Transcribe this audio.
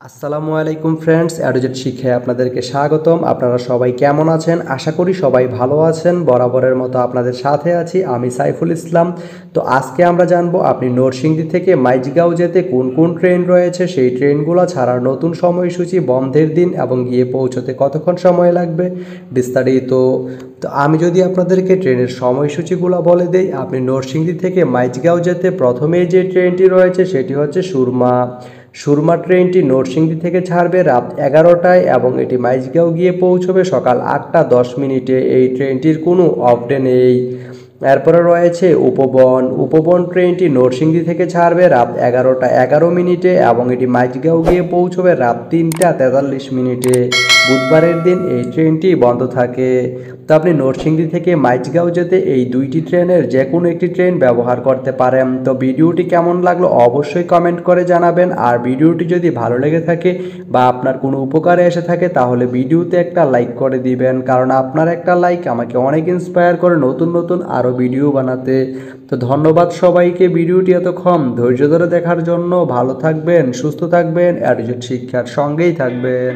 আসসালামু আলাইকুম ফ্রেন্ডস, অ্যাডোজেট শিক্ষায় আপনাদেরকে স্বাগতম। আপনারা সবাই কেমন আছেন? আশা করি সবাই ভালো আছেন। বরাবরের মতো আপনাদের সাথে আছি আমি সাইফুল ইসলাম। তো আজকে আমরা জানবো আপনি নরসিংদী থেকে মাইজগাঁও যেতে কোন কোন ট্রেন রয়েছে, সেই ট্রেনগুলো ছাড়ার নতুন সময়সূচি, বন্ধের দিন এবং গিয়ে পৌঁছতে কতক্ষণ সময় লাগবে বিস্তারিত। তো আমি যদি আপনাদেরকে ট্রেনের সময়সূচিগুলো বলে দেই, আপনি নরসিংদী থেকে মাইজগাঁও যেতে প্রথমেই যে ট্রেনটি রয়েছে সেটি হচ্ছে সুরমা ট্রেনটি নরসিংদী থেকে ছাড়বে রাত 11টায় এবং এটি মাইজগাঁও গিয়ে পৌঁছবে সকাল 8টা 10 মিনিটে। এই ট্রেনটির কোনো অফডে নেই। এরপরে রয়েছে উপবন ট্রেনটি নরসিংদী থেকে ছাড়বে রাত 11টা 11 মিনিটে এবং এটি মাইজগাঁও গিয়ে পৌঁছবে রাত 3টা 43 মিনিটে। বুধবারের দিন এই ট্রেনটি বন্ধ থাকে। তো আপনি নরসিংদী থেকে মাইজগাঁও যেতে এই দুইটি ট্রেনের যে কোনো একটি ট্রেন ব্যবহার করতে পারেন। তো ভিডিওটি কেমন লাগলো অবশ্যই কমেন্ট করে জানাবেন। আর ভিডিওটি যদি ভালো লেগে থাকে বা আপনার কোনো উপকারে এসে থাকে তাহলে ভিডিওতে একটা লাইক করে দিবেন, কারণ আপনার একটা লাইক আমাকে অনেক ইন্সপায়ার করে নতুন নতুন আরও ভিডিও বানাতে। তো ধন্যবাদ সবাইকে ভিডিওটি এতক্ষণ ধৈর্য ধরে দেখার জন্য। ভালো থাকবেন, সুস্থ থাকবেন, অ্যাডোজেট শিক্ষার সঙ্গেই থাকবেন।